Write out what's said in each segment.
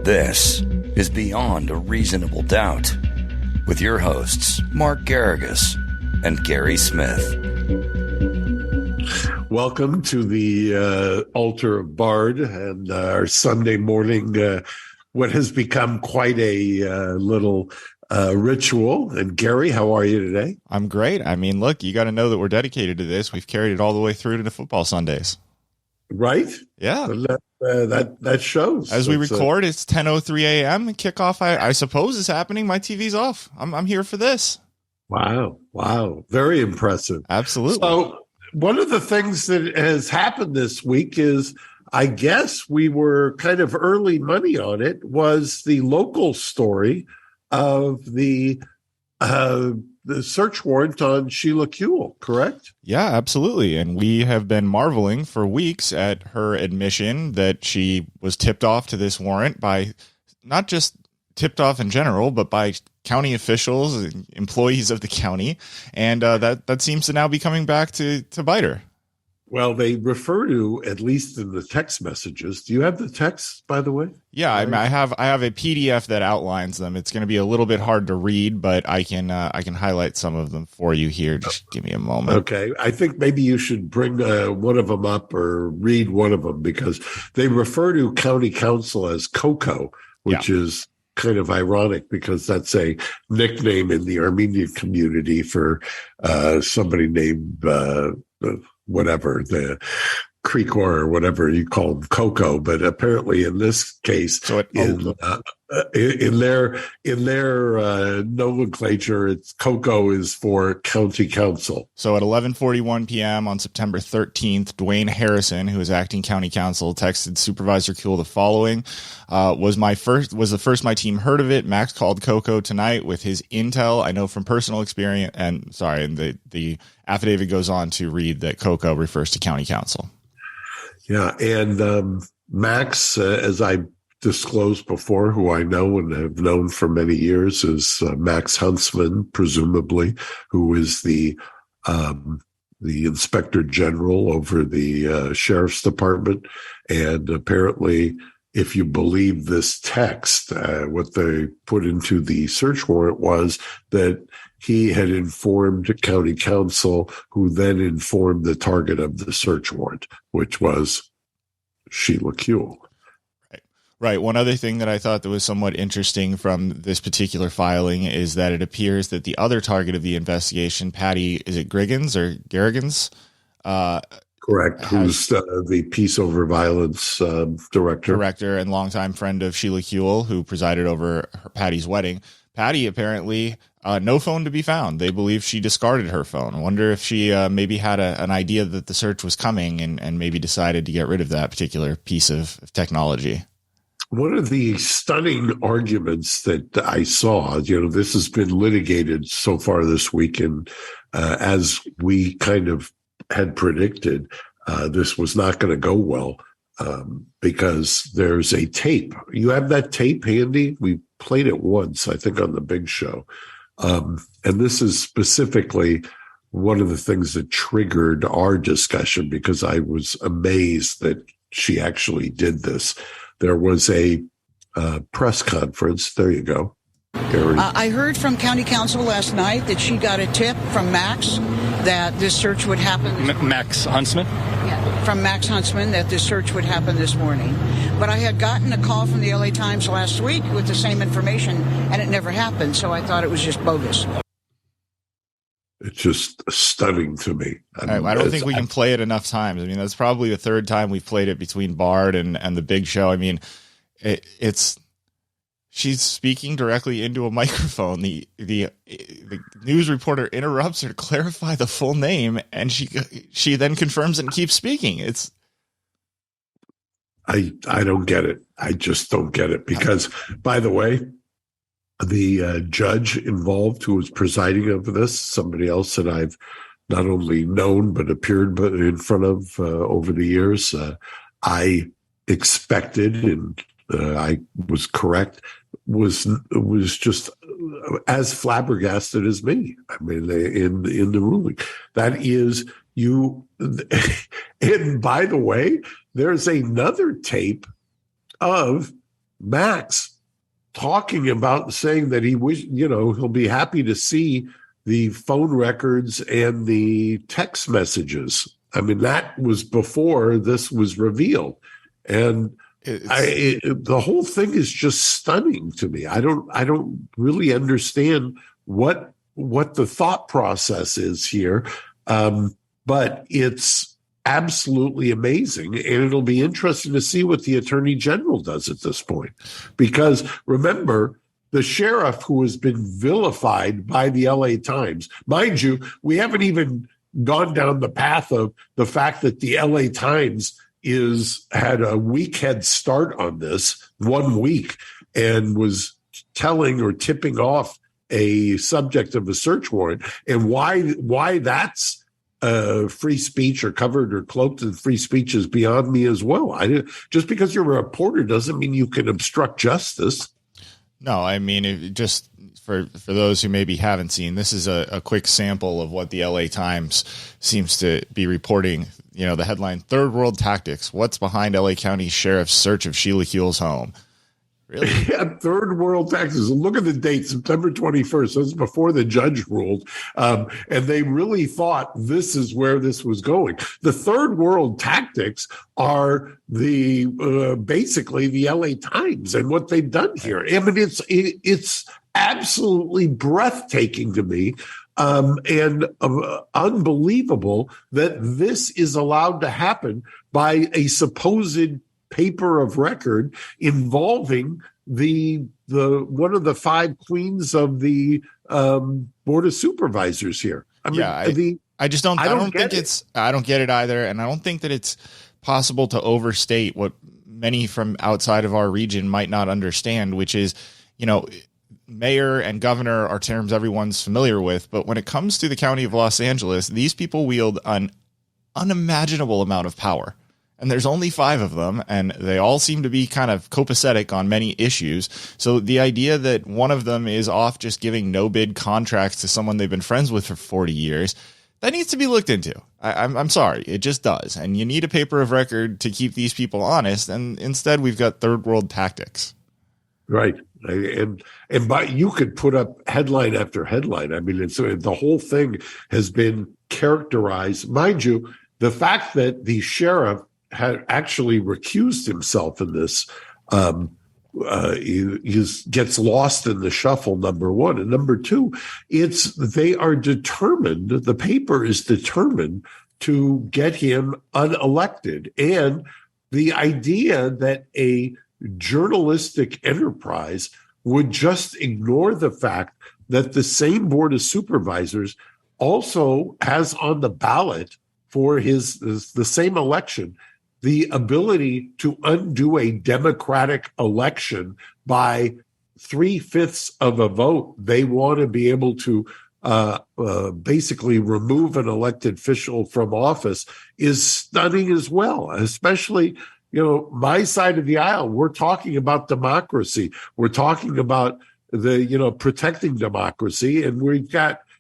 This is Beyond a Reasonable Doubt with your hosts, Mark Garrigus and Gary Smith. Welcome to the altar of BARD and our Sunday morning, what has become quite a little ritual. And Gary, how are you today? I'm great. I mean, look, you got to know that we're dedicated to this. We've carried it all the way through to the football Sundays. Right? Yeah. That shows. As we record, it's 10:03 a.m. Kickoff, I suppose, is happening. My TV's off. I'm here for this. Wow. Very impressive. Absolutely. So one of the things that has happened this week is, I guess we were kind of early money on it, was the local story of the search warrant on Sheila Kuehl, correct? Yeah, absolutely. And we have been marveling for weeks at her admission that she was tipped off to this warrant by, not just tipped off in general, but by county officials and employees of the county. And that seems to now be coming back to bite her. Well, they refer to, at least in the text messages. Do you have the text, by the way? Yeah, I have a PDF that outlines them. It's going to be a little bit hard to read, but I can highlight some of them for you here. Just give me a moment. Okay, I think maybe you should bring one of them up or read one of them, because they refer to county council as Coco, which is kind of ironic because that's a nickname in the Armenian community for somebody named whatever, the Creek or whatever you call them, Coco. But apparently in this case, so in their nomenclature, it's Coco is for county council. So at 11:41 p.m. on September 13th, Dwayne Harrison, who is acting county council, texted Supervisor Kuehl the following: was the first my team heard of it. Max called Coco tonight with his intel. I know from personal experience, and the affidavit goes on to read that Coco refers to county council. Yeah, and Max, as I disclosed before, who I know and have known for many years, is Max Huntsman, presumably, who is the inspector general over the sheriff's department. And apparently, if you believe this text, what they put into the search warrant was that he had informed county council, who then informed the target of the search warrant, which was Sheila Kuehl. Right. One other thing that I thought that was somewhat interesting from this particular filing is that it appears that the other target of the investigation, Patty, is it Griggins or Garrigans? Correct. Who's the Peace Over Violence director and longtime friend of Sheila Kuehl, who presided over Patty's wedding. Patty apparently no phone to be found. They believe she discarded her phone. I wonder if she maybe had an idea that the search was coming and maybe decided to get rid of that particular piece of technology. One of the stunning arguments that I saw, this has been litigated so far this week, and as we kind of had predicted, this was not going to go well because there's a tape. You have that tape handy? We played it once, I think, on the big show. And this is specifically one of the things that triggered our discussion, because I was amazed that she actually did this. There was a press conference. There you go, Gary. I heard from county council last night that she got a tip from Max that this search would happen. Max Huntsman? Yeah, from Max Huntsman, that this search would happen this morning. But I had gotten a call from the LA Times last week with the same information, and it never happened, so I thought it was just bogus. It's just stunning to me. I don't think we can play it enough times. I mean, that's probably the third time we've played it between BARD and the big show. I mean, she's speaking directly into a microphone. The news reporter interrupts her to clarify the full name, and she then confirms and keeps speaking. I don't get it. I just don't get it, because, by the way, the judge involved who was presiding over this, somebody else that I've not only known but appeared in front of over the years, I expected, and I was correct, was just as flabbergasted as me. I mean, in the ruling, that is you. And by the way, there's another tape of Max talking about saying that he wish, he'll be happy to see the phone records and the text messages. I mean, that was before this was revealed. And the whole thing is just stunning to me. I don't really understand what the thought process is here. But it's absolutely amazing. And it'll be interesting to see what the Attorney General does at this point. Because remember, the sheriff who has been vilified by the LA Times, mind you, we haven't even gone down the path of the fact that the LA Times had a week head start on this, 1 week, and was telling or tipping off a subject of a search warrant, and why that's free speech or covered or cloaked in free speech is beyond me as well. Just because you're a reporter doesn't mean you can obstruct justice. No, I mean, just for those who maybe haven't seen, this is a quick sample of what the LA Times seems to be reporting. The headline, "Third World Tactics. What's behind LA County Sheriff's search of Sheila Kuehl's home?" Really? Yeah, third world taxes. Look at the date, September 21st. This is before the judge ruled. And they really thought this is where this was going. The third world tactics are basically the LA Times and what they've done here. I mean, it's absolutely breathtaking to me. And unbelievable that this is allowed to happen by a supposed paper of record involving the one of the 5 queens of the Board of Supervisors here. I mean, I just don't. I don't think it's. I don't get it either, and I don't think that it's possible to overstate what many from outside of our region might not understand, which is, mayor and governor are terms everyone's familiar with, but when it comes to the county of Los Angeles, these people wield an unimaginable amount of power. And there's only 5 of them, and they all seem to be kind of copacetic on many issues. So the idea that one of them is off just giving no-bid contracts to someone they've been friends with for 40 years, that needs to be looked into. I'm sorry, it just does. And you need a paper of record to keep these people honest, and instead we've got third world tactics. Right. And but you could put up headline after headline. I mean, the whole thing has been characterized. Mind you, the fact that the sheriff had actually recused himself in this, he gets lost in the shuffle, number one. And number two, they are determined, the paper is determined to get him unelected. And the idea that a journalistic enterprise would just ignore the fact that the same Board of Supervisors also has on the ballot for the same election the ability to undo a democratic election by 3/5 of a vote. They want to be able to basically remove an elected official from office is stunning as well, especially, my side of the aisle. We're talking about democracy. We're talking about protecting democracy. And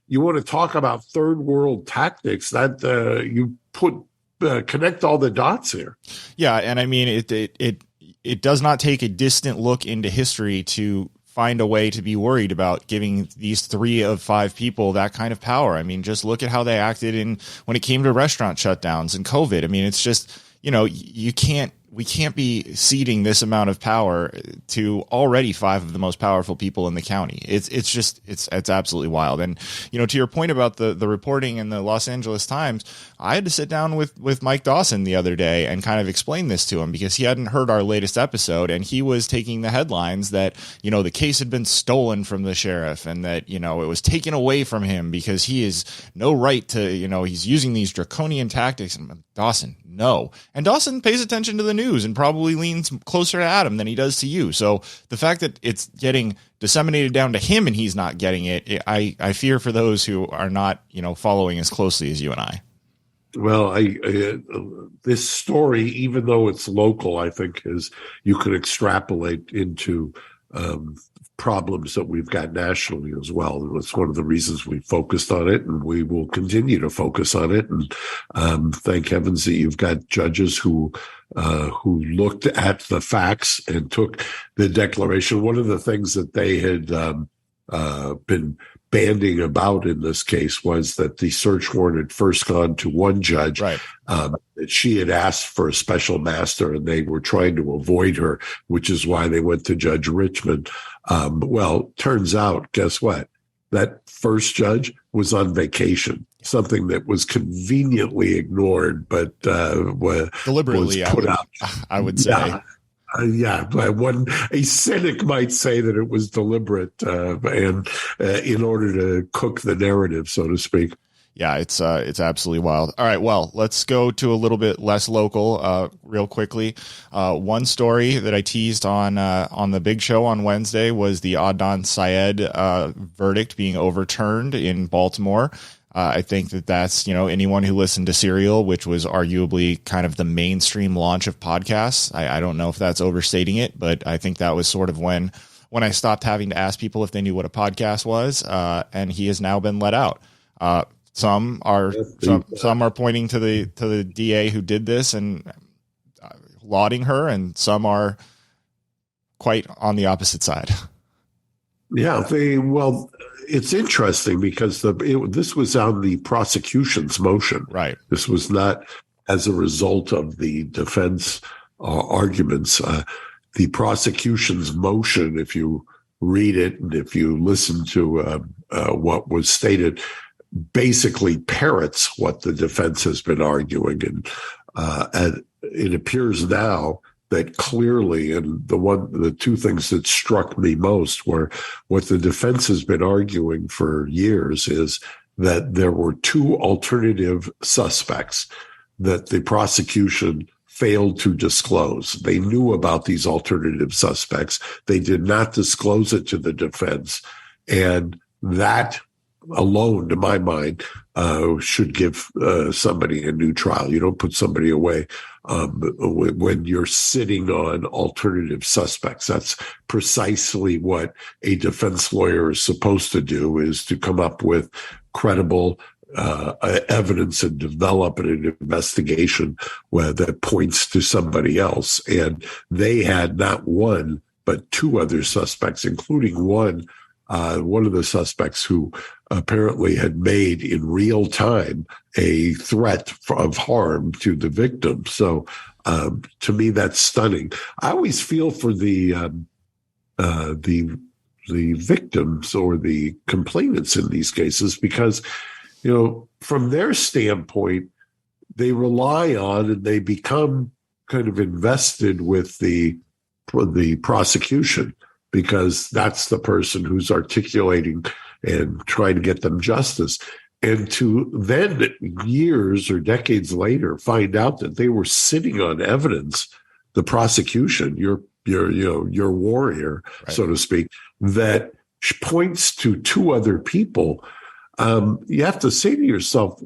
you want to talk about third world tactics that you connect all the dots here. Yeah. And I mean, it does not take a distant look into history to find a way to be worried about giving these 3 of 5 people that kind of power. I mean, just look at how they acted when it came to restaurant shutdowns and COVID. I mean, it's just, we can't be ceding this amount of power to already 5 of the most powerful people in the county. It's absolutely wild. And, to your point about the reporting in the Los Angeles Times, I had to sit down with Mike Dawson the other day and kind of explain this to him because he hadn't heard our latest episode, and he was taking the headlines that, the case had been stolen from the sheriff and that, it was taken away from him because he has no right to, he's using these draconian tactics. And Dawson, no. And Dawson pays attention to the news and probably leans closer to Adam than he does to you. So the fact that it's getting disseminated down to him and he's not getting it, I fear for those who are not, following as closely as you and I. Well, this story, even though it's local, I think you could extrapolate into problems that we've got nationally as well. It's one of the reasons we focused on it, and we will continue to focus on it. And thank heavens that you've got judges who looked at the facts and took the declaration. One of the things that they had been banding about in this case was that the search warrant had first gone to one judge. Right. That she had asked for a special master, and they were trying to avoid her, which is why they went to Judge Richmond. Well, turns out, guess what? That first judge was on vacation, something that was conveniently ignored, but deliberately was put out. I would say. Yeah. A cynic might say that it was deliberate and in order to cook the narrative, so to speak. Yeah, it's absolutely wild. All right, well, let's go to a little bit less local real quickly. One story that I teased on the big show on Wednesday was the Adnan Syed verdict being overturned in Baltimore. I think that's, anyone who listened to Serial, which was arguably kind of the mainstream launch of podcasts. I don't know if that's overstating it, but I think that was sort of when I stopped having to ask people if they knew what a podcast was, and he has now been let out. Some are pointing to the DA who did this and lauding her, and some are quite on the opposite side. Yeah, it's interesting because this was on the prosecution's motion. Right. This was not as a result of the defense arguments. The prosecution's motion, if you read it and if you listen to what was stated, basically parrots what the defense has been arguing. And it appears now that clearly, and the two things that struck me most were what the defense has been arguing for years is that there were two alternative suspects that the prosecution failed to disclose. They knew about these alternative suspects. They did not disclose it to the defense. And that alone, to my mind, should give somebody a new trial. You don't put somebody away when you're sitting on alternative suspects. That's precisely what a defense lawyer is supposed to do, is to come up with credible evidence and develop an investigation that points to somebody else. And they had not one, but two other suspects, including one of the suspects who apparently had made in real time a threat of harm to the victim. So to me, that's stunning. I always feel for the victims or the complainants in these cases because, from their standpoint, they rely on and they become kind of invested with the prosecution, because that's the person who's articulating and trying to get them justice. And to then years or decades later find out that they were sitting on evidence, the prosecution, your warrior, right, so to speak, that points to two other people, you have to say to yourself,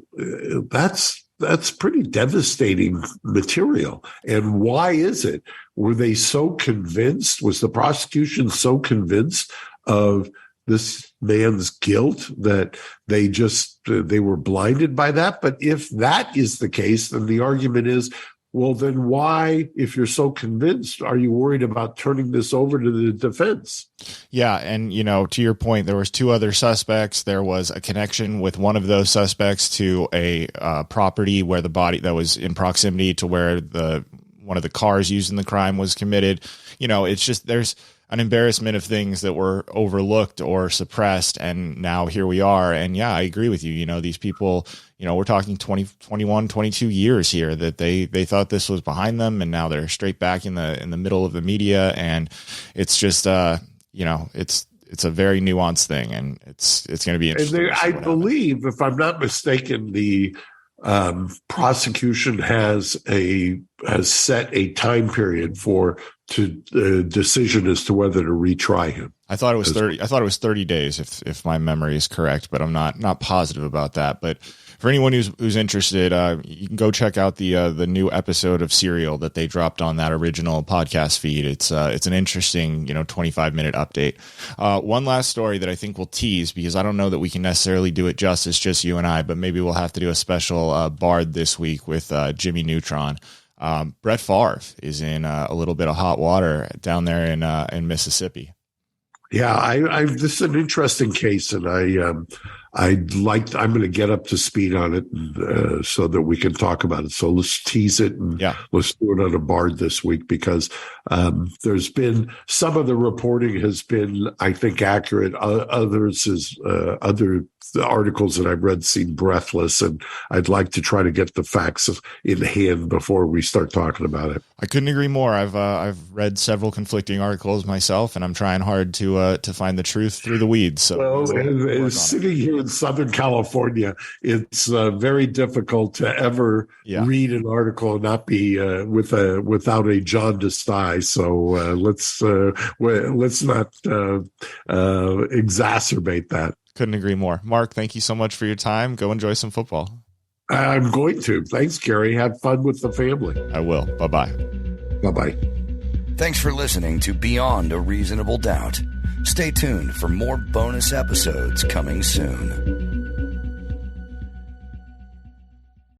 that's pretty devastating material. And why is it? Were they so convinced? Was the prosecution so convinced of this man's guilt that they were blinded by that? But if that is the case, then the argument is, well, then why, if you're so convinced, are you worried about turning this over to the defense? Yeah. And, to your point, there was two other suspects. There was a connection with one of those suspects to a property where the body that was in proximity to where one of the cars used in the crime was committed. It's just, there's an embarrassment of things that were overlooked or suppressed. And now here we are. And yeah, I agree with you. These people, we're talking 20, 21, 22 years here that they thought this was behind them. And now they're straight back in the middle of the media. And it's just, it's a very nuanced thing, and it's going to be interesting. And I believe, if I'm not mistaken, the prosecution has set a time period to decision as to whether to retry him. I thought it was 30. I thought it was 30 days, if my memory is correct, but I'm not positive about that. But for anyone who's interested, you can go check out the new episode of Serial that they dropped on that original podcast feed. It's an interesting 25-minute update. One last story that I think we'll tease, because I don't know that we can necessarily do it justice, just you and I, but maybe we'll have to do a special BARD this week with Jimmy Neutron. Brett Favre is in a little bit of hot water down there in Mississippi. Yeah, this is an interesting case, and I'm going to get up to speed on it so that we can talk about it. So let's tease it and let's do it on a BARD this week, because there's been some of the reporting has been, I think, accurate. Others is other articles that I've read seem breathless, and I'd like to try to get the facts in hand before we start talking about it. I couldn't agree more. I've read several conflicting articles myself, and I'm trying hard to find the truth through the weeds. So, sitting here in Southern California, it's very difficult to ever read an article and not be without a jaundiced eye. So let's not exacerbate that. Couldn't agree more. Mark, thank you so much for your time. Go enjoy some football. I'm going to. Thanks, Gary. Have fun with the family. I will. Bye-bye. Bye-bye. Thanks for listening to Beyond a Reasonable Doubt. Stay tuned for more bonus episodes coming soon.